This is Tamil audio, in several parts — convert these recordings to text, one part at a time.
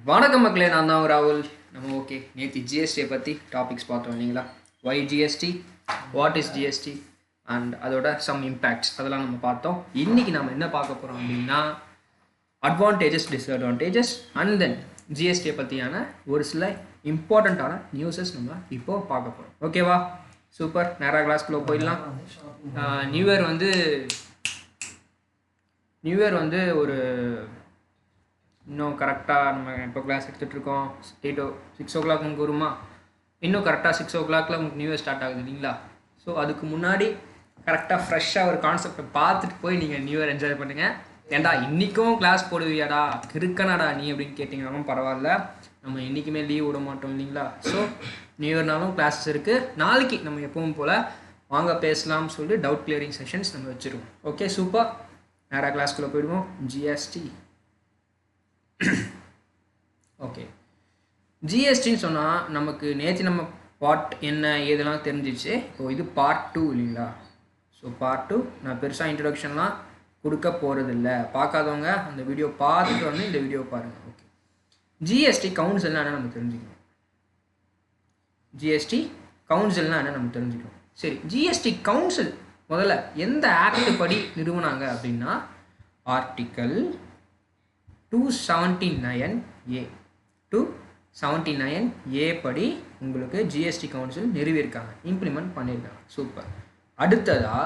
வணக்கம் மக்களே, நான் தான் ராகுல். நம்ம ஓகே நேற்று ஜிஎஸ்டியை பற்றி டாபிக்ஸ் பார்த்தோம் இல்லைங்களா? Why GST, what is GST and அதோட சம் இம்பேக்ட்ஸ் அதெல்லாம் நம்ம பார்த்தோம். இன்றைக்கி நம்ம என்ன பார்க்க போகிறோம் அப்படின்னா அட்வான்டேஜஸ், டிஸ்அட்வான்டேஜஸ் அண்ட் தென் ஜிஎஸ்டியை பற்றியான ஒரு சில இம்பார்ட்டண்ட்டான நியூஸஸ் நம்ம இப்போது பார்க்க போகிறோம். ஓகேவா? சூப்பர். நேராக கிளாஸ்க்குள்ளே போயிடலாம். நியூ இயர் வந்து ஒரு இன்னும் கரெக்டாக நம்ம இப்போ கிளாஸ் எடுத்துகிட்ருக்கோம். 6 o'clock உங்களுக்கு வருமா? இன்னும் கரெக்டாக 6 o'clock உங்களுக்கு நியூ இயர் ஸ்டார்ட் ஆகுது இல்லைங்களா? ஸோ அதுக்கு முன்னாடி கரெக்டாக ஃப்ரெஷ்ஷாக ஒரு கான்செப்டை பார்த்துட்டு போய் நீங்கள் நியூ இயர் என்ஜாய் பண்ணுங்கள். ஏன்டா இன்றைக்கும் கிளாஸ் போடுவியாடா, இருக்கனாடா நீ அப்படின்னு கேட்டிங்கனாலும் பரவாயில்ல, நம்ம என்றைக்குமே லீவ் விட மாட்டோம் இல்லைங்களா? ஸோ நியூ இயர்னாலும் கிளாஸஸ் இருக்குது. நாளைக்கு நம்ம எப்பவும் போல் வாங்க பேசலாம்னு சொல்லி டவுட் கிளியரிங் செஷன்ஸ் நம்ம வச்சுருவோம். Okay, super. நேராக கிளாஸ்க்குள்ளே போயிடுவோம். ஜிஎஸ்டி. ஓகே, ஜிஎஸ்டின்னு சொன்னால் நமக்கு நேற்று நம்ம பார்ட் என்ன ஏதெல்லாம் தெரிஞ்சிச்சு. இப்போ இது பார்ட் 2 இல்லைங்களா? ஸோ பார்ட் 2 நான் பெருசாக இன்ட்ரடக்ஷன்லாம் கொடுக்க போகிறதில்ல. பார்க்காதவங்க அந்த வீடியோ பார்த்துட்டு வந்து இந்த வீடியோ பாருங்கள். ஓகே, ஜிஎஸ்டி கவுன்சில்னா என்ன நம்ம தெரிஞ்சுக்கணும். ஜிஎஸ்டி கவுன்சில்னா என்ன நம்ம தெரிஞ்சுக்கணும். சரி, ஜிஎஸ்டி கவுன்சில் முதல்ல எந்த ஆக்ட் படி நிறுவனாங்க அப்படின்னா ஆர்டிக்கல் 279A படி உங்களுக்கு ஜிஎஸ்டி கவுன்சில் நிறுவியிருக்காங்க, இம்ப்ளிமெண்ட் பண்ணியிருக்காங்க. சூப்பர். அடுத்ததா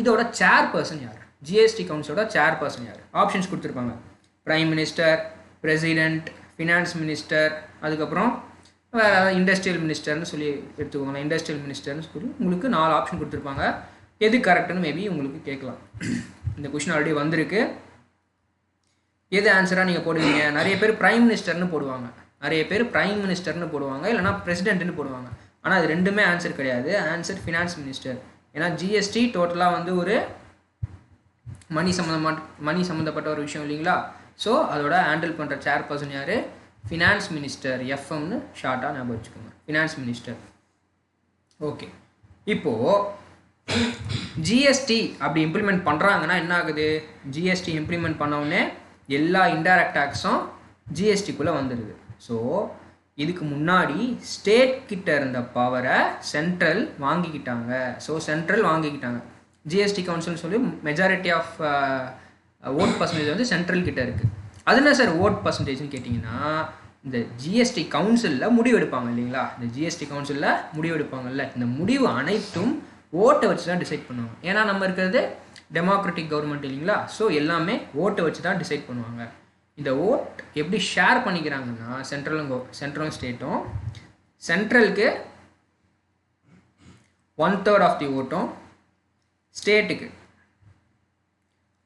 இதோட சேர்பர்சன் யார்? ஜிஎஸ்டி கவுன்சிலோட சேர்பர்சன் யார்? ஆப்ஷன்ஸ் கொடுத்துருப்பாங்க. Prime minister, president, finance minister, அதுக்கப்புறம் வேறு ஏதாவது இண்டஸ்ட்ரியல் மினிஸ்டர்னு சொல்லி எடுத்துக்கோங்க. இண்டஸ்ட்ரியல் மினிஸ்டர்னு சொல்லி உங்களுக்கு 4 ஆப்ஷன் கொடுத்துருப்பாங்க. எது கரெக்டுன்னு மேபி உங்களுக்கு கேட்கலாம். இந்த கொஷின் ஆல்ரெடி வந்திருக்கு. எது ஆன்சராக நீங்கள் போடுவீங்க? நிறைய பேர் பிரைம் மினிஸ்டர்னு போடுவாங்க, இல்லைனா பிரசிடென்ட்னு போடுவாங்க. ஆனால் அது ரெண்டுமே ஆன்சர் கிடையாது. Answer finance minister. ஏன்னா ஜிஎஸ்டி டோட்டலாக வந்து ஒரு மணி சம்மந்தப்பட்ட ஒரு விஷயம் இல்லைங்களா? ஸோ அதோட ஹேண்டில் பண்ணுற சேர்பர்சன் யார்? Finance minister. எஃப்எம்னு ஷார்ட்டாக ஞாபகம் வச்சுக்கோங்க, ஃபினான்ஸ் மினிஸ்டர். ஓகே, இப்போது ஜிஎஸ்டி அப்படி இம்ப்ளிமெண்ட் பண்ணுறாங்கன்னா என்ன ஆகுது? ஜிஎஸ்டி இம்ப்ளிமெண்ட் பண்ணவுடனே எல்லா இன்டைரக்ட் டேக்ஸும் ஜிஎஸ்டிக்குள்ளே வந்துடுது. ஸோ இதுக்கு முன்னாடி ஸ்டேட் கிட்ட இருந்த பவரை சென்ட்ரல் வாங்கிக்கிட்டாங்க. ஜிஎஸ்டி கவுன்சில்னு சொல்லி மெஜாரிட்டி ஆஃப் ஓட் பர்சன்டேஜ் வந்து சென்ட்ரல் கிட்ட இருக்குது. அது என்ன சார் ஓட் பர்சன்டேஜ்னு கேட்டிங்கன்னா, இந்த ஜிஎஸ்டி கவுன்சிலில் முடிவெடுப்பாங்க இல்லைங்களா? இந்த ஜிஎஸ்டி கவுன்சிலில் முடிவெடுப்பாங்கல்ல, இந்த முடிவு அனைத்தும் ஓட்டை வச்சு தான் டிசைட் பண்ணுவாங்க. ஏன்னா நம்ம இருக்கிறது டெமோக்ராட்டிக் கவர்மெண்ட் இல்லைங்களா? ஸோ எல்லாமே ஓட்டை வச்சு தான் டிசைட் பண்ணுவாங்க. இந்த ஓட் எப்படி ஷேர் பண்ணிக்கிறாங்கன்னா, சென்ட்ரலும் ஸ்டேட்டும், சென்ட்ரலுக்கு 1/3 ஆஃப் தி ஓட்டும், ஸ்டேட்டுக்கு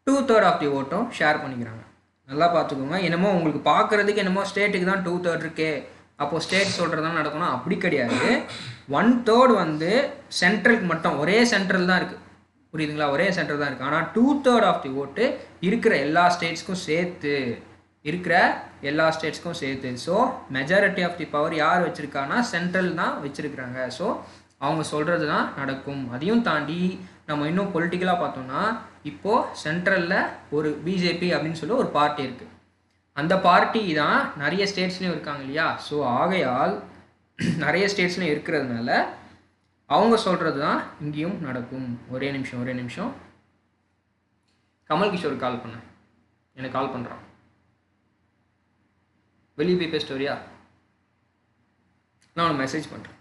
2/3 ஆஃப் தி ஓட்டும் ஷேர் பண்ணிக்கிறாங்க. நல்லா பார்த்துக்கோங்க. என்னமோ உங்களுக்கு பார்க்குறதுக்கு என்னமோ ஸ்டேட்டுக்கு தான் 2/3 இருக்கே, அப்போது ஸ்டேட் சொல்கிறது தான் நடக்கணும், அப்படி கிடையாது. 1/3 வந்து சென்ட்ரலுக்கு மட்டும், ஒரே சென்ட்ரல் தான் இருக்குது, புரியுதுங்களா? ஒரே சென்ட்ரல் தான் இருக்குது. ஆனால் 2/3 ஆஃப் தி ஓட்டு இருக்கிற எல்லா ஸ்டேட்ஸ்க்கும் சேர்த்து. So majority of the power யார் வச்சுருக்காங்கன்னா சென்ட்ரல் தான் வச்சுருக்கிறாங்க. ஸோ அவங்க சொல்கிறது தான் நடக்கும். அதையும் தாண்டி நம்ம இன்னும் பொலிட்டிக்கலாக பார்த்தோம்னா, இப்போது சென்ட்ரலில் ஒரு பிஜேபி அப்படின்னு சொல்லி ஒரு பார்ட்டி இருக்குது. அந்த பார்ட்டி தான் நிறைய ஸ்டேட்ஸ்லையும் இருக்காங்க இல்லையா? ஸோ ஆகையால் நிறைய ஸ்டேட்ஸ்லையும் இருக்கிறதுனால அவங்க சொல்கிறது தான் இங்கேயும் நடக்கும். ஒரே நிமிஷம். கமல் கிஷோர் கால் பண்ணேன், எனக்கு கால் பண்ணுறான். வெளியே போய் பேசிட்டு வரியா? நான் உனக்கு மெசேஜ் பண்ணுறேன்.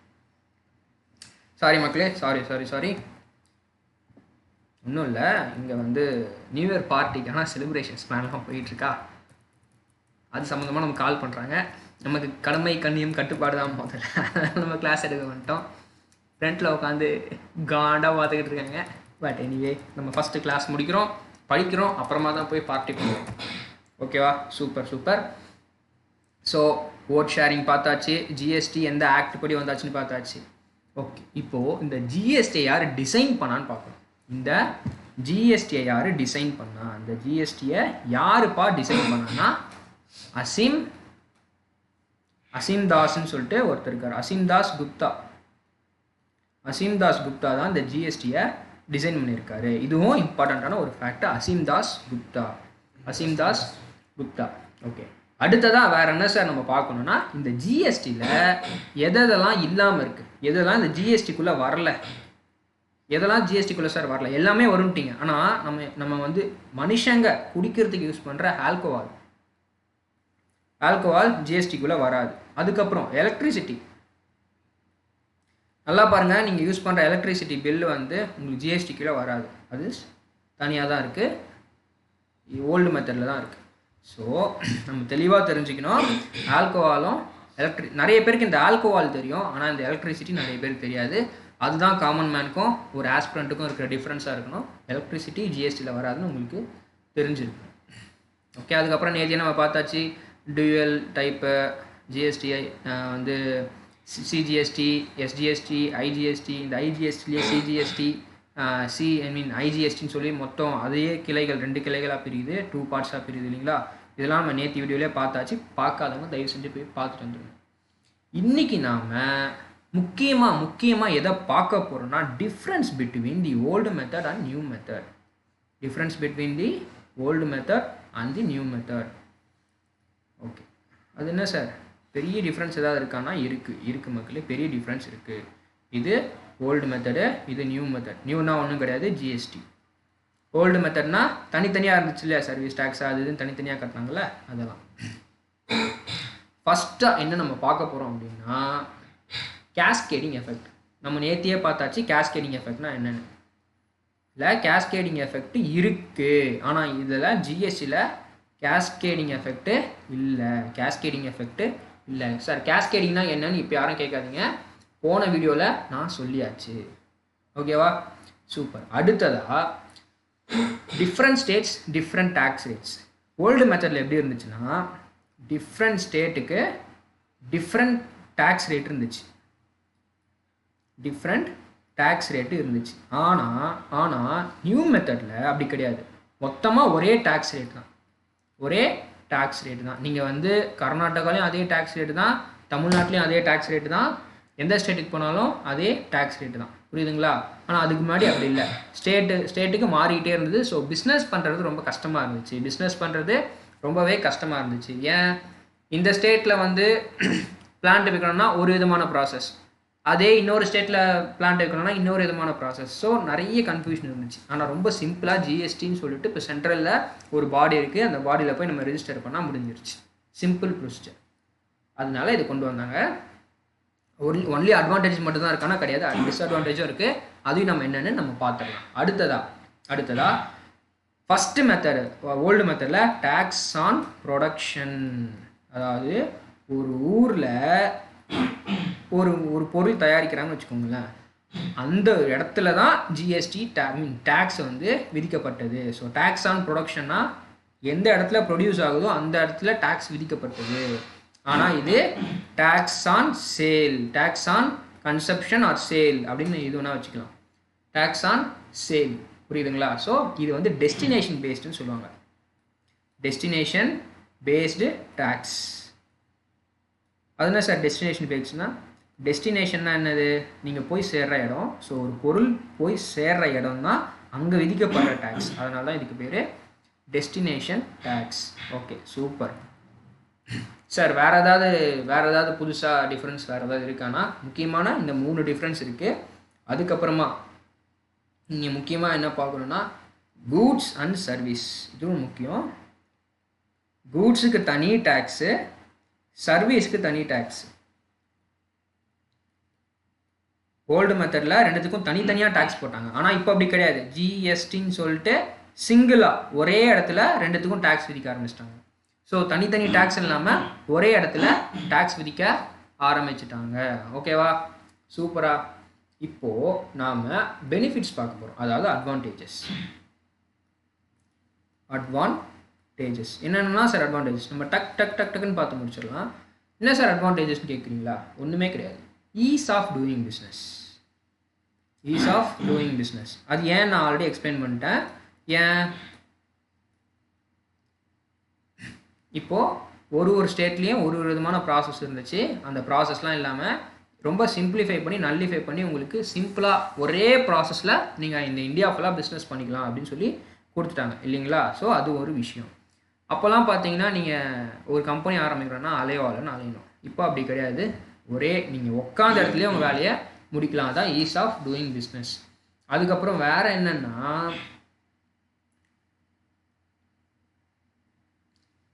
சாரி மக்களே, சாரி. ஒன்றும் இல்லை, இங்கே வந்து நியூ இயர் பார்ட்டிக்கான செலிப்ரேஷன்ஸ் பிளான்லாம் போயிட்டுருக்கா. அது சம்மந்தமாக நம்ம கால் பண்ணுறாங்க. நமக்கு கடமை கண்ணியம் கட்டுப்பாடு தான் முதல்ல. நம்ம கிளாஸ் எடுக்க வந்துட்டோம். ஃப்ரெண்டில் உட்காந்து காண்டாக பார்த்துக்கிட்டு இருக்காங்க. பட் எனிவே நம்ம ஃபஸ்ட்டு கிளாஸ் முடிக்கிறோம், படிக்கிறோம், அப்புறமா தான் போய் பார்ட்டி பண்ணுவோம். ஓகேவா? சூப்பர். ஸோ ஓட் ஷேரிங் பார்த்தாச்சு, ஜிஎஸ்டி எந்த ஆக்ட் படி வந்தாச்சுன்னு பார்த்தாச்சு. ஓகே, இப்போது இந்த ஜிஎஸ்டியை யார் டிசைன் பண்ணான்னு பார்க்கணும். இந்த ஜிஎஸ்டியை யார் டிசைன் பண்ணா? இந்த ஜிஎஸ்டியை யாருப்பா டிசைன் பண்ணான்னா அசீம் தாஸ்ன்னு சொல்லிட்டு ஒருத்தர் இருக்கார். அசீம் தாஸ் குப்தா தான் இந்த ஜிஎஸ்டியை டிசைன் பண்ணியிருக்காரு. இதுவும் இம்பார்ட்டண்ட்டான ஒரு ஃபேக்ட். அசீம் தாஸ் குப்தா. ஓகே, அடுத்ததாக வேறு என்ன சார் நம்ம பார்க்கணுன்னா இந்த ஜிஎஸ்டியில் எதெல்லாம் இல்லாமல் இருக்குது, எதெல்லாம் இந்த ஜிஎஸ்டிக்குள்ளே வரல, எதெல்லாம் ஜிஎஸ்டிக்குள்ளே சார் வரல, எல்லாமே வரும்ட்டிங்க. ஆனால் நம்ம வந்து மனுஷங்க குடிக்கிறதுக்கு யூஸ் பண்ணுற ஆல்கோஹால் ஜிஎஸ்டிக்குள்ளே வராது. அதுக்கப்புறம் எலக்ட்ரிசிட்டி, நல்லா பாருங்கள், நீங்கள் யூஸ் பண்ணுற எலக்ட்ரிசிட்டி பில்லு வந்து உங்களுக்கு ஜிஎஸ்டிக்குள்ளே வராது, அது தனியாக தான் இருக்குது, ஓல்டு மெத்தடில் தான் இருக்குது. ஸோ நம்ம தெளிவாக தெரிஞ்சுக்கணும், ஆல்கோஹாலும் நிறைய பேருக்கு இந்த ஆல்கோஹால் தெரியும், ஆனால் இந்த எலக்ட்ரிசிட்டி நிறைய பேருக்கு தெரியாது. அதுதான் காமன் மேனுக்கும் ஒரு ஆஸ்பிரண்ட்டுக்கும் இருக்கிற டிஃப்ரென்ஸாக இருக்கணும். எலக்ட்ரிசிட்டி ஜிஎஸ்டியில் வராதுன்னு உங்களுக்கு தெரிஞ்சிருக்கு. ஓகே, அதுக்கப்புறம் நேற்று நம்ம பார்த்தாச்சு டியூவல் டைப்பு ஜிஎஸ்டிஐ வந்து சிஜிஎஸ்டி, எஸ்ஜிஎஸ்டி, ஐஜிஎஸ்டி. இந்த ஐஜிஎஸ்டிலேயே சிஜிஎஸ்டி ஐஜிஎஸ்டின்னு சொல்லி மொத்தம் அதே கிளைகள் 2 கிளைகளாக பிரியுது, 2 பார்ட்ஸாக பிரியுது இல்லைங்களா. இதெல்லாம் நம்ம நேற்று வீடியோவிலே பார்த்தாச்சு, பார்க்காதவங்க தயவு செஞ்சு போய் பார்த்துட்டு வந்துடுங்க. இன்றைக்கி நாம் முக்கியமாக எதை பார்க்க போகிறோம்னா difference between the old method and new method. Difference between the old method and the new method. Okay, அது என்ன சார் பெரிய டிஃப்ரென்ஸ் ஏதாவது இருக்கான்னா இருக்குது மக்களே, பெரிய டிஃப்ரென்ஸ் இருக்குது. இது ஓல்டு மெத்தடு, இது நியூ மெத்தட். நியூனா ஒன்றும் கிடையாது, ஜிஎஸ்டி. ஓல்டு மெத்தட்னா தனித்தனியாக இருந்துச்சு இல்லையா, சர்வீஸ் டேக்ஸ் அது இதுன்னு தனித்தனியாக கட்டினாங்கல்ல, அதெல்லாம். ஃபஸ்ட்டாக என்ன நம்ம பார்க்க போகிறோம் அப்படின்னா கேஸ்கேடிங் எஃபெக்ட். நம்ம நேத்தியே பார்த்தாச்சு கேஸ்கேடிங் எஃபெக்ட்னா என்னென்னு. இல்லை, கேஸ்கேடிங் எஃபெக்ட் இருக்குது, ஆனால் இதில் ஜிஎஸ்டியில் கேஸ்கேடிங் எஃபெக்ட்டு இல்லை சார். கேஸ்கேடிங்னா என்னன்னு இப்போ யாரும் கேட்காதீங்க, போன வீடியோவில் நான் சொல்லியாச்சு. ஓகேவா, சூப்பர். அடுத்ததாக different states different tax rates. Old மெத்தடில் எப்படி இருந்துச்சுன்னா டிஃப்ரெண்ட் ஸ்டேட்டுக்கு டிஃப்ரெண்ட் டேக்ஸ் ரேட் இருந்துச்சு, ஆனால் நியூ மெத்தடில் அப்படி கிடையாது, மொத்தமாக ஒரே டேக்ஸ் ரேட் தான். நீங்கள் வந்து கர்நாடகாலையும் அதே டேக்ஸ் ரேட்டு தான், தமிழ்நாட்டிலையும் அதே டேக்ஸ் ரேட்டு தான், எந்த ஸ்டேட்டுக்கு போனாலும் அதே டேக்ஸ் ரேட்டு தான். புரியுதுங்களா? ஆனால் அதுக்கு முன்னாடி அப்படி இல்லை, ஸ்டேட்டுக்கு மாறிக்கிட்டே இருந்தது. ஸோ பிஸ்னஸ் பண்ணுறது ரொம்ப கஷ்டமாக இருந்துச்சு. ஏன், இந்த ஸ்டேட்டில் வந்து பிளான்ட் வைக்கணும்னா ஒரு விதமான ப்ராசஸ், அதே இன்னொரு ஸ்டேட்டில் பிளான்ட் வைக்கணும்னா இன்னொரு விதமான ப்ராசஸ். ஸோ நிறைய கன்ஃபியூஷன் இருந்துச்சு. ஆனால் ரொம்ப சிம்பிளாக ஜிஎஸ்டின்னு சொல்லிட்டு இப்போ சென்ட்ரலில் ஒரு பாடி இருக்குது, அந்த பாடியில் போய் நம்ம ரெஜிஸ்டர் பண்ணால் முடிஞ்சிருச்சு. Simple procedure. அதனால இது கொண்டு வந்தாங்க. ஒன்லி அட்வான்டேஜ் மட்டும் தான் இருக்கானா கிடையாது, டிஸ்அட்வான்டேஜும் இருக்குது. அதையும் நம்ம என்னென்னு நம்ம பார்த்துக்கலாம். அடுத்ததா ஃபஸ்ட்டு மெத்தடு, ஓல்டு மெத்தடில் டேக்ஸ் ஆன் ப்ரொடக்ஷன். அதாவது ஒரு ஊரில் ஒரு பொருள் தயாரிக்கிறாங்கன்னு வச்சுக்கோங்களேன், அந்த இடத்துல தான் ஜிஎஸ்டி டேக்ஸ் வந்து விதிக்கப்பட்டது. ஸோ டேக்ஸ் ஆன் ப்ரொடக்ஷன்னா எந்த இடத்துல ப்ரொடியூஸ் ஆகுதோ அந்த இடத்துல டேக்ஸ் விதிக்கப்பட்டது. ஆனால் இது tax on sale, tax on consumption or sale அப்படின்னு இது வேணால் வச்சுக்கலாம். டேக்ஸ் ஆன் சேல், புரியுதுங்களா? ஸோ இது வந்து டெஸ்டினேஷன் பேஸ்டுன்னு சொல்லுவாங்க. Destination based tax. அது என்ன சார் டெஸ்டினேஷன் பேஸ்ட்னா? டெஸ்டினேஷன்னா என்னது, நீங்கள் போய் சேர்ற இடம். ஸோ ஒரு பொருள் போய் சேர்ற இடம் தான் அங்கே விதிக்கப்படுற டேக்ஸ். அதனால தான் இதுக்கு பேர் destination tax. Okay, super sir. வேறு ஏதாவது புதுசாக டிஃப்ரென்ஸ் வேறு ஏதாவது இருக்கான்னா, முக்கியமான இந்த 3 டிஃப்ரென்ஸ் இருக்குது. அதுக்கப்புறமா நீங்கள் முக்கியமாக என்ன பார்க்கணுன்னா கூட்ஸ் அண்ட் சர்வீஸ், இதுவும் முக்கியம். கூட்ஸுக்கு தனி டேக்ஸு, சர்வீஸ்க்கு தனி டேக்ஸ். ஓல்டு மெத்தடில் ரெண்டுத்துக்கும் தனித்தனியாக டேக்ஸ் போட்டாங்க. ஆனால் இப்போ அப்படி கிடையாது, ஜிஎஸ்டின்னு சொல்லிட்டு சிங்கிளாக ஒரே இடத்துல ரெண்டுத்துக்கும் டேக்ஸ் விதிக்க ஆரம்பிச்சிட்டாங்க. ஸோ தனித்தனி டேக்ஸ் இல்லாமல் ஒரே இடத்துல டேக்ஸ் விதிக்க ஆரம்பிச்சிட்டாங்க. ஓகேவா, சூப்பரா. இப்போது நாம் பெனிஃபிட்ஸ் பார்க்க போகிறோம், அதாவது அட்வான்டேஜஸ். என்னென்னா சார் அட்வான்டேஜஸ் நம்ம டக்குன்னு பார்த்து முடிச்சிடலாம். என்ன சார் அட்வான்டேஜஸ்ன்னு கேட்குறீங்களா? ஒன்றுமே கிடையாது. Ease of doing business. அது ஏன் நான் ஆல்ரெடி எக்ஸ்பிளைன் பண்ணிட்டேன். ஏன், இப்போது ஒரு ஸ்டேட்லேயும் ஒரு விதமான ப்ராசஸ் இருந்துச்சு. அந்த ப்ராசஸ்லாம் இல்லாமல் ரொம்ப சிம்பிளிஃபை பண்ணி நல்லிஃபை பண்ணி உங்களுக்கு சிம்பிளாக ஒரே ப்ராசஸில் நீங்கள் இந்த இந்தியா ஃபுல்லாக பிஸ்னஸ் பண்ணிக்கலாம் அப்படின்னு சொல்லி கொடுத்துட்டாங்க இல்லைங்களா? ஸோ அது ஒரு விஷயம். அப்போல்லாம் பார்த்தீங்கன்னா நீங்கள் ஒரு கம்பெனி ஆரம்பிக்கிறோன்னா அலைவாளன்னு அலையணும். இப்போ அப்படி கிடையாது. ஒரே நீங்கள் உட்காந்த இடத்துலேயே உங்கள் வேலையை முடிக்கலாம். அதான் ஈஸ் ஆஃப் டூயிங் பிஸ்னஸ். அதுக்கப்புறம் வேறு என்னென்னா,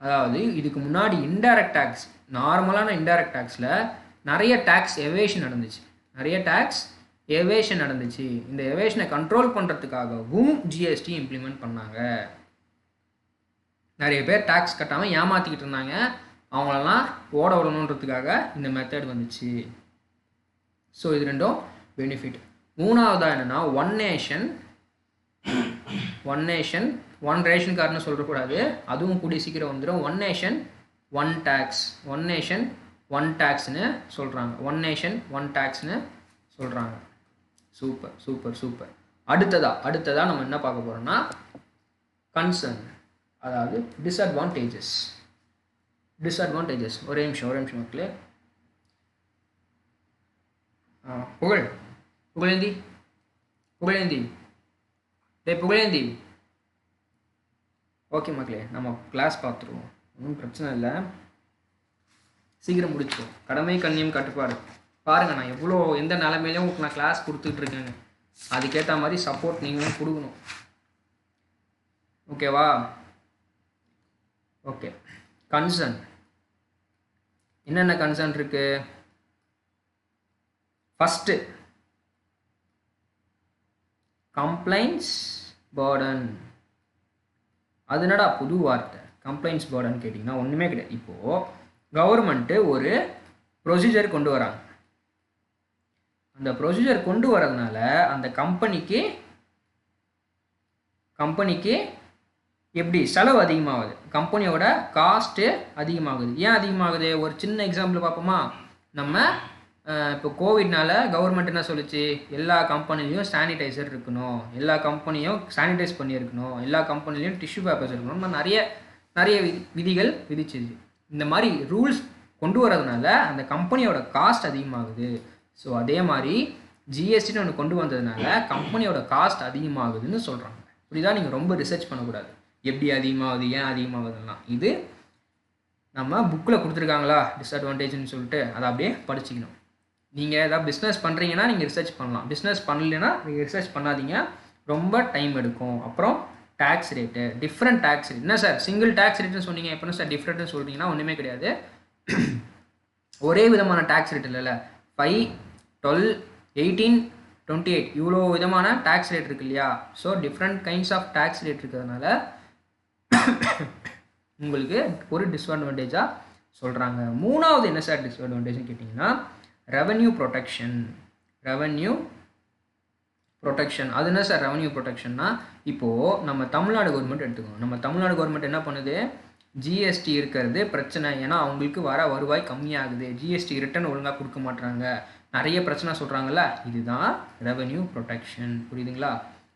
அதாவது இதுக்கு முன்னாடி இன்டைரக்ட் டேக்ஸ், நார்மலான இன்டைரக்ட் டேக்ஸில் நிறைய டேக்ஸ் எவேஷன் நடந்துச்சு. இந்த எவேஷனை கண்ட்ரோல் பண்ணுறதுக்காகவும் ஜிஎஸ்டி இம்ப்ளிமெண்ட் பண்ணாங்க. நிறைய பேர் டேக்ஸ் கட்டாமல் ஏமாற்றிக்கிட்டு இருந்தாங்க. அவங்களெல்லாம் ஓட விடணுன்றதுக்காக இந்த மெத்தட் வந்துச்சு. ஸோ இது ரெண்டும் பெனிஃபிட். மூணாவதாக என்னென்னா, ஒன் நேஷன் ஒன் ரேஷன் கார்டுன்னு சொல்லக்கூடாது, அதுவும் கூடிய சீக்கிரம் வந்துடும். ஒன் நேஷன் ஒன் டேக்ஸ்னு சொல்கிறாங்க. ஒன் நேஷன் ஒன் டேக்ஸ்னு சொல்கிறாங்க. Super super super. அடுத்ததாக நம்ம என்ன பார்க்க போகிறோம்னா, கன்சர்ன், அதாவது டிஸ்அட்வான்டேஜஸ். ஒரே நிமிஷம் மக்களே. புகழேந்தி ஓகே மக்களே, நம்ம கிளாஸ் பார்த்துருவோம். ஒன்றும் பிரச்சனை இல்லை, சீக்கிரம் முடிச்சிடும். கடமை கண்ணியம் கட்டுப்பாடு. பாருங்கள், நான் எவ்வளோ எந்த நிலைமையிலையும் உங்களுக்கு நான் கிளாஸ் கொடுத்துட்ருக்கேங்க. அதுக்கேற்ற மாதிரி சப்போர்ட் நீங்களும் கொடுக்கணும். ஓகேவா? ஓகே. கன்சர்ன், என்னென்ன கன்சர்ன் இருக்குது? First complaints burden. அது என்னடா புது வார்த்தை, கம்ப்ளைண்ட்ஸ் பர்டன் கேட்டிங்கன்னா ஒன்றுமே கிடையாது. இப்போது கவர்மெண்ட்டு ஒரு ப்ரொசீஜர் கொண்டு வராங்க. அந்த ப்ரொசீஜர் கொண்டு வரதுனால அந்த கம்பெனிக்கு எப்படி செலவு அதிகமாகுது, கம்பெனியோட காஸ்ட்டு அதிகமாகுது. ஏன் அதிகமாகுது? ஒரு சின்ன எக்ஸாம்பிள் பார்ப்போமா? நம்ம இப்போ கோவிட்னால கவர்மெண்ட் என்ன சொல்லிச்சு, எல்லா கம்பெனிலையும் சானிடைசர் இருக்கணும், எல்லா கம்பெனியும் சானிடைஸ் பண்ணியிருக்கணும், எல்லா கம்பெனிலையும் டிஷ்யூ பேப்பர்ஸ் இருக்கணும், நிறைய விதிகள் விதிச்சிச்சு. இந்த மாதிரி ரூல்ஸ் கொண்டு வரதுனால அந்த கம்பெனியோட காஸ்ட் அதிகமாகுது. ஸோ அதே மாதிரி ஜிஎஸ்டின்னு ஒன்று கொண்டு வந்ததுனால கம்பெனியோட காஸ்ட் அதிகமாகுதுன்னு சொல்கிறாங்க. இப்படிதான் நீங்கள் ரொம்ப ரிசர்ச் பண்ணக்கூடாது, எப்படி அதிகமாகுது, ஏன் அதிகமாகுதுலாம். இது நம்ம புக்கில் கொடுத்துருக்காங்களா டிஸ்அட்வான்டேஜ்னு சொல்லிட்டு அதை அப்படியே படிச்சுக்கணும். நீங்கள் ஏதாவது பிஸ்னஸ் பண்ணுறீங்கன்னா நீங்கள் ரிசர்ச் பண்ணலாம், பிஸ்னஸ் பண்ணலைன்னா நீங்கள் ரிசர்ச் பண்ணாதீங்க, ரொம்ப டைம் எடுக்கும். அப்புறம் tax rate, different tax rate. என்ன சார் சிங்கிள் டேக்ஸ் ரேட்டுன்னு சொன்னீங்க, எப்படின்னா சார் டிஃப்ரெண்ட்னு சொல்கிறீங்கன்னா ஒன்றுமே கிடையாது. ஒரே விதமான டேக்ஸ் ரேட் இல்லைல்ல, 5, 12, 18, 28 இவ்வளோ விதமான டேக்ஸ் ரேட் இருக்கு இல்லையா? So different kinds of tax rate இருக்கிறதுனால உங்களுக்கு ஒரு டிஸ்அட்வான்டேஜாக சொல்கிறாங்க. மூணாவது என்ன சார் டிஸ்அட்வான்டேஜ்னு கேட்டிங்கன்னா, ரெவன்யூ ப்ரொடெக்ஷன். அது என்ன சார் ரெவன்யூ ப்ரொடெக்ஷன்னா, இப்போது நம்ம தமிழ்நாடு கவர்மெண்ட் எடுத்துக்கோங்க. நம்ம தமிழ்நாடு கவர்மெண்ட் என்ன பண்ணுது, ஜிஎஸ்டி இருக்கிறது பிரச்சனை. ஏன்னா அவங்களுக்கு வர வருவாய் கம்மியாகுது, ஜிஎஸ்டி ரிட்டர்ன் ஒழுங்காக கொடுக்க மாட்டாங்க, நிறைய பிரச்சனை சொல்கிறாங்கல்ல. இதுதான் ரெவன்யூ ப்ரொடெக்ஷன். புரியுதுங்களா?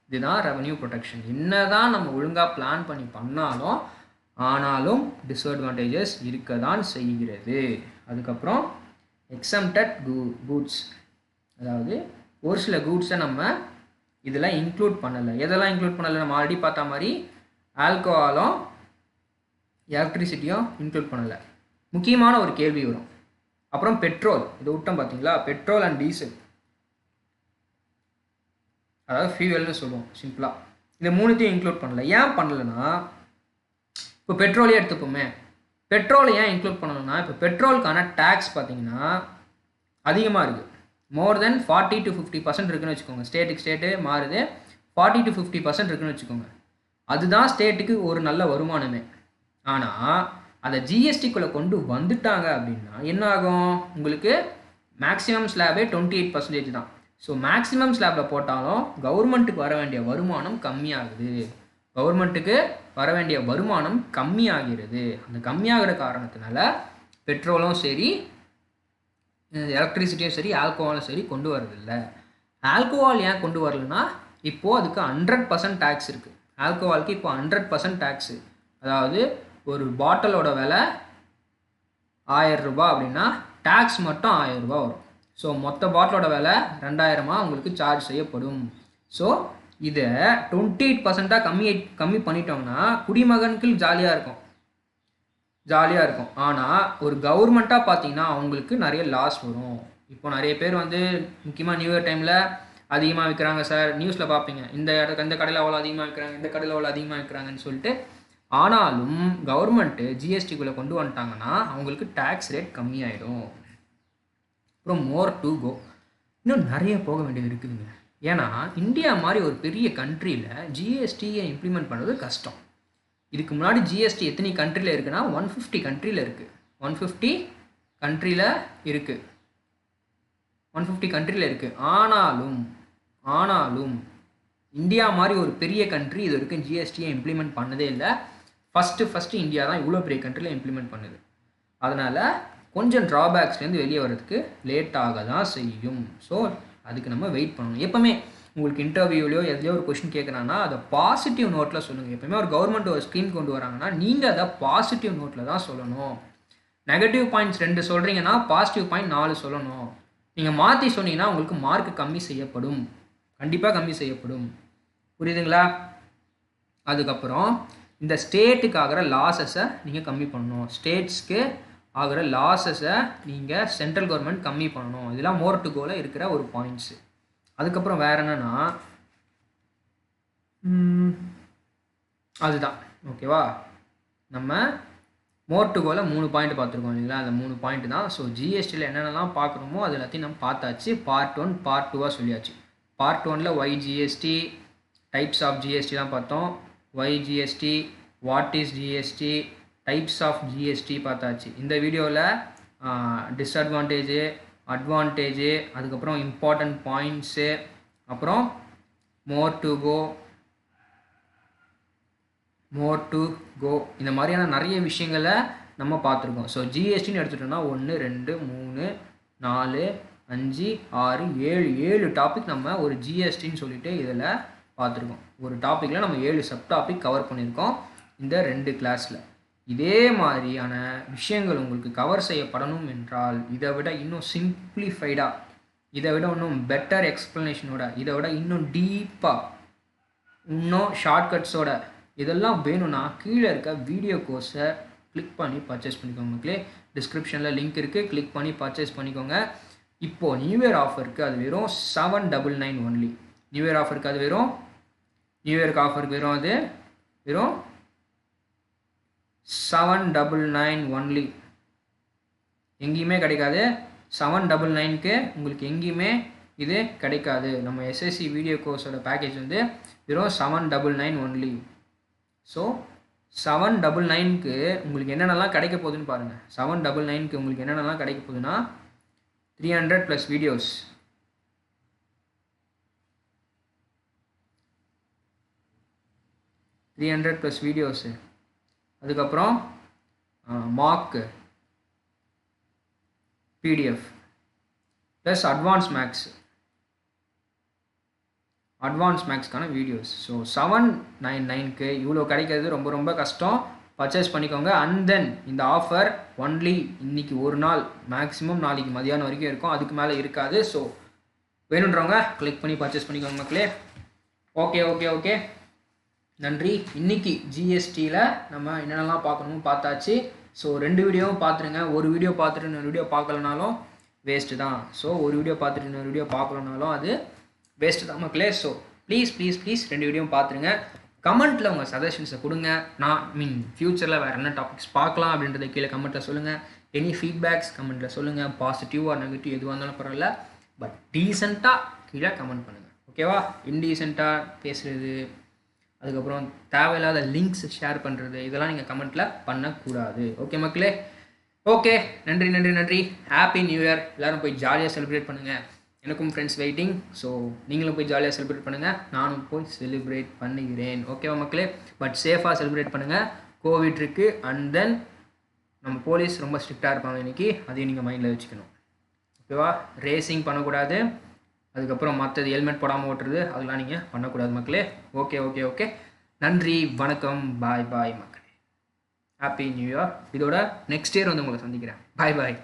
இதுதான் ரெவன்யூ ப்ரொடெக்ஷன். என்ன தான் நம்ம ஒழுங்காக பிளான் பண்ணி பண்ணாலும் ஆனாலும் டிஸ்அட்வான்டேஜஸ் இருக்க தான் செய்கிறது. அதுக்கப்புறம் எக்ஸம்டட் கூட்ஸ், அதாவது ஒரு சில கூட்ஸை நம்ம இதெல்லாம் இன்க்ளூட் பண்ணலை. எதெல்லாம் இன்க்ளூட் பண்ணலை? நம்ம ஆல்ரெடி பார்த்த மாதிரி ஆல்கஹாலும் எலக்ட்ரிசிட்டியும் இன்க்ளூட் பண்ணலை. முக்கியமான ஒரு கேள்வி வரும். அப்புறம் பெட்ரோல், இது விட்டோம் பார்த்தீங்களா, பெட்ரோல் அண்ட் டீசல், அதாவது ஃபியூவல்னு சொல்லுவோம் சிம்பிளாக. இந்த மூணுத்தையும் இன்க்ளூட் பண்ணலை. ஏன் பண்ணலைன்னா, இப்போ பெட்ரோலே எடுத்துப்போமே, பெட்ரோலை ஏன் இன்க்ளூட் பண்ணணும்னா, இப்போ பெட்ரோலுக்கான டேக்ஸ் பார்த்தீங்கன்னா அதிகமாக இருக்குது. மோர் தென் 40 to 50% இருக்குன்னு வச்சுக்கோங்க. ஸ்டேட்டு மாறுது, 40 to 50% இருக்குன்னு வச்சுக்கோங்க. அதுதான் ஸ்டேட்டுக்கு ஒரு நல்ல வருமானமே. ஆனால் அதை ஜிஎஸ்டிக்குள்ளே கொண்டு வந்துட்டாங்க அப்படின்னா என்ன ஆகும், உங்களுக்கு மேக்ஸிமம் ஸ்லாபே 28% தான். ஸோ மேக்ஸிமம் ஸ்லாபில் போட்டாலும் கவர்மெண்ட்டுக்கு வர வேண்டிய வருமானம் கம்மியாகிறது. அந்த கம்மியாகிற காரணத்தினால பெட்ரோலும் சரி, எலக்ட்ரிசிட்டியும் சரி, ஆல்கோஹாலும் சரி கொண்டு வரதில்லை. ஆல்கோஹால் ஏன் கொண்டு வரலன்னா, இப்போது அதுக்கு 100% டேக்ஸ் இருக்குது. ஆல்கோஹாலுக்கு இப்போ 100% டேக்ஸு. அதாவது ஒரு பாட்டிலோட விலை 1000 ரூபாய் அப்படின்னா டேக்ஸ் மட்டும் 1000 ரூபாய் வரும். ஸோ மொத்த பாட்டிலோட விலை 2000 உங்களுக்கு சார்ஜ் செய்யப்படும். ஸோ இதை 28% கம்மி பண்ணிட்டோம்னா குடிமகனுக்கு ஜாலியாக இருக்கும். ஜாலியாக இருக்கும். ஆனால் ஒரு கவர்மெண்ட்டாக பார்த்தீங்கன்னா அவங்களுக்கு நிறைய லாஸ் வரும். இப்போ நிறைய பேர் வந்து முக்கியமாக நியூ இயர் டைமில் அதிகமாக விற்கிறாங்க சார், நியூஸில் பார்ப்பீங்க. இந்த கடையில் அவ்வளோ அதிகமாக விற்கிறாங்க, இந்த கடையில் அவ்வளோ அதிகமாக விற்கிறாங்கன்னு சொல்லிட்டு. ஆனாலும் கவர்மெண்ட்டு ஜிஎஸ்டிக்குள்ளே கொண்டு வந்துட்டாங்கன்னா அவங்களுக்கு டேக்ஸ் ரேட் கம்மியாயிடும். அப்புறம் மோர் டு கோ, இன்னும் நிறைய போக வேண்டியது இருக்குதுங்க. ஏன்னா இந்தியா மாதிரி ஒரு பெரிய கண்ட்ரியில் ஜிஎஸ்டியை இம்ப்ளிமெண்ட் பண்ணுறது கஷ்டம். இதுக்கு முன்னாடி ஜிஎஸ்டி எத்தனை கண்ட்ரியில் இருக்குன்னா 150 கண்ட்ரியில் இருக்குது. 150 கண்ட்ரியில் இருக்குது. 150 கண்ட்ரியில் இருக்குது. ஆனாலும் இந்தியா மாதிரி ஒரு பெரிய கண்ட்ரி இது வரைக்கும் ஜிஎஸ்டியை இம்ப்ளிமெண்ட் பண்ணதே இல்லை. ஃபஸ்ட்டு இந்தியா தான் இவ்வளோ பெரிய கண்ட்ரியில் இம்ப்ளிமெண்ட் பண்ணுது. அதனால் கொஞ்சம் ட்ராபேக்ஸ்லேருந்து வெளியே வர்றதுக்கு லேட் ஆக தான் செய்யும். ஸோ அதுக்கு நம்ம வெயிட் பண்ணணும். எப்போவுமே உங்களுக்கு இன்டர்வியூலையோ எதுலையோ ஒரு கொஷின் கேட்குறாங்கன்னா அதை பாசிட்டிவ் நோட்டில் சொல்லுங்கள். எப்போயுமே ஒரு கவர்மெண்ட் ஒரு ஸ்கீம் கொண்டு வராங்கன்னா நீங்கள் அதை பாசிட்டிவ் நோட்டில் தான் சொல்லணும். நெகட்டிவ் பாயிண்ட்ஸ் 2 சொல்கிறீங்கன்னா பாசிட்டிவ் பாயிண்ட் 4 சொல்லணும். நீங்கள் மாற்றி சொன்னீங்கன்னா உங்களுக்கு மார்க் கம்மி செய்யப்படும், கண்டிப்பாக கம்மி செய்யப்படும். புரியுதுங்களா? அதுக்கப்புறம் இந்த ஸ்டேட்டுக்கு ஆகிற லாஸஸை நீங்கள் கம்மி பண்ணணும். ஸ்டேட்ஸ்க்கு ஆகிற லாஸஸை நீங்கள் சென்ட்ரல் கவர்மெண்ட் கம்மி பண்ணணும். இதெல்லாம் மோர் டு கோல இருக்கிற ஒரு பாயிண்ட்ஸு. அதுக்கப்புறம் வேறு என்னென்னா அதுதான் ஓகேவா. நம்ம மோர் டு கோல 3 பாயிண்ட் பார்த்துருக்கோம் இல்லைங்களா? அந்த 3 பாயிண்ட் தான். ஸோ ஜிஎஸ்டியில் என்னென்னலாம் பார்க்குறோமோ அது எல்லாத்தையும் நம்ம பார்த்தாச்சு. பார்ட் 1 பார்ட் 2 சொல்லியாச்சு. பார்ட் 1ல் why GST, types of GST தான் பார்த்தோம். Why GST, what is GST, types of GST பார்த்தாச்சு. இந்த வீடியோவில் டிஸ்அட்வான்டேஜு, அட்வான்டேஜு, அதுக்கப்புறம் இம்பார்ட்டன்ட் பாயிண்ட்ஸு, அப்புறம் மோர் டு கோ இந்த மாதிரியான நிறைய விஷயங்களை நம்ம பார்த்துருக்கோம். ஸோ ஜிஎஸ்டின்னு எடுத்துட்டோம்னா 1 2 3 4 5 6 7 டாபிக் நம்ம ஒரு ஜிஎஸ்டின்னு சொல்லிட்டு இதில் பார்த்துருக்கோம். ஒரு டாப்பிக்கில் நம்ம 7 சப் டாபிக் கவர் பண்ணியிருக்கோம் இந்த 2 கிளாஸில். இதே மாதிரியான விஷயங்கள் உங்களுக்கு கவர் செய்யப்படணும் என்றால் இதை விட இன்னும் சிம்பிளிஃபைடாக, இதை விட இன்னும் பெட்டர் எக்ஸ்ப்ளனேஷனோட, இதை விட இன்னும் டீப்பாக, இன்னும் ஷார்ட்கட்ஸோட இதெல்லாம் வேணும்னா கீழே இருக்க வீடியோ கோர்ஸை கிளிக் பண்ணி பர்ச்சேஸ் பண்ணிக்கோங்க. மக்களே, டிஸ்கிரிப்ஷனில் லிங்க் இருக்குது, கிளிக் பண்ணி பர்ச்சேஸ் பண்ணிக்கோங்க. இப்போது நியூ இயர் ஆஃபருக்கு அது வெறும் 799 ஒன்லி. நியூ இயர் ஆஃபருக்கு அது வெறும் அது வெறும் 799 ஒன்லி. எங்கேயுமே கிடைக்காது. 799க்கு உங்களுக்கு எங்கேயுமே இது கிடைக்காது. நம்ம எஸ்எஸ்சி வீடியோ கோர்ஸோட பேக்கேஜ் வந்து வெறும் 799 ஒன்லி. ஸோ 799க்கு உங்களுக்கு என்னென்னலாம் கிடைக்க போகுதுன்னு பாருங்கள். 799க்கு உங்களுக்கு என்னென்னலாம் கிடைக்க போகுதுன்னா 300 + வீடியோஸ், 300 + வீடியோஸு, அதுக்கப்புறம் மார்க்கு, பிடிஎஃப் ப்ளஸ் அட்வான்ஸ் மேக்ஸ்க்கான வீடியோஸ். ஸோ 799க்கு இவ்வளோ கிடைக்கிறது ரொம்ப ரொம்ப கஷ்டம். பர்ச்சேஸ் பண்ணிக்கோங்க. அண்ட் தென் இந்த ஆஃபர் ஒன்லி இன்றைக்கி ஒரு நாள், மேக்ஸிமம் நாளைக்கு மதியானம் வரைக்கும் இருக்கும், அதுக்கு மேலே இருக்காது. ஸோ வேணுன்றவங்க கிளிக் பண்ணி பர்ச்சேஸ் பண்ணிக்கோங்க மக்களே. ஓகே நன்றி. இன்றைக்கி ஜிஎஸ்டியில் நம்ம என்னென்னலாம் பார்க்கணுமோ பார்த்தாச்சு. ஸோ 2 வீடியோவும் பார்த்துருங்க. ஒரு வீடியோ பார்த்துட்டு இன்னொரு வீடியோ பார்க்கலனாலும் வேஸ்ட்டு தான். ஸோ ஒரு வீடியோ பார்த்துட்டு இன்னொரு வீடியோ பார்க்கலனாலும் அது வேஸ்ட்டு தான் மக்களே. ஸோ ப்ளீஸ் 2 வீடியோவும் பார்த்துருங்க. கமெண்ட்டில் உங்கள் சஜஷன்ஸை கொடுங்க. ஃப்யூச்சரில் வேறு என்ன டாபிக்ஸ் பார்க்கலாம் அப்படின்றத கீழே கமெண்ட்டில் சொல்லுங்கள். எனி ஃபீட்பேக்ஸ் கமெண்ட்டில் சொல்லுங்கள். பாசிட்டிவ் ஆர் நெகட்டிவ் எதுவாக இருந்தாலும் பரவாயில்ல, பட் டீசெண்டாக கீழே கமெண்ட் பண்ணுங்கள். ஓகேவா? இன்டீசெண்டாக பேசுகிறது, அதுக்கப்புறம் தேவையில்லாத லிங்க்ஸ் ஷேர் பண்ணுறது, இதெல்லாம் நீங்கள் கமெண்ட்டில் பண்ணக்கூடாது. ஓகே மக்களே? ஓகே, நன்றி. Happy new year. எல்லோரும் போய் ஜாலியாக செலிப்ரேட் பண்ணுங்கள். எனக்கும் ஃப்ரெண்ட்ஸ் வெயிட்டிங். ஸோ நீங்களும் போய் ஜாலியாக செலிப்ரேட் பண்ணுங்கள், நானும் போய் செலிப்ரேட் பண்ணுகிறேன். ஓகேவா மக்களே? பட் சேஃபாக செலிப்ரேட் பண்ணுங்கள். கோவிட் இருக்குது. அண்ட் தென் நம்ம போலீஸ் ரொம்ப ஸ்ட்ரிக்டாக இருப்பாங்க இன்றைக்கி, அதையும் நீங்கள் மைண்டில் வச்சுக்கணும். ஓகேவா? ரேசிங் பண்ணக்கூடாது. அதுக்கப்புறம் மற்றது ஹெல்மெட் போடாமல் ஓட்டுறது, அதெல்லாம் நீங்கள் பண்ணக்கூடாது மக்களே. ஓகே. நன்றி, வணக்கம், பாய் மக்களே. Happy new year. இதோட நெக்ஸ்ட் இயர் வந்து உங்களை சந்திக்கிறேன். பாய்.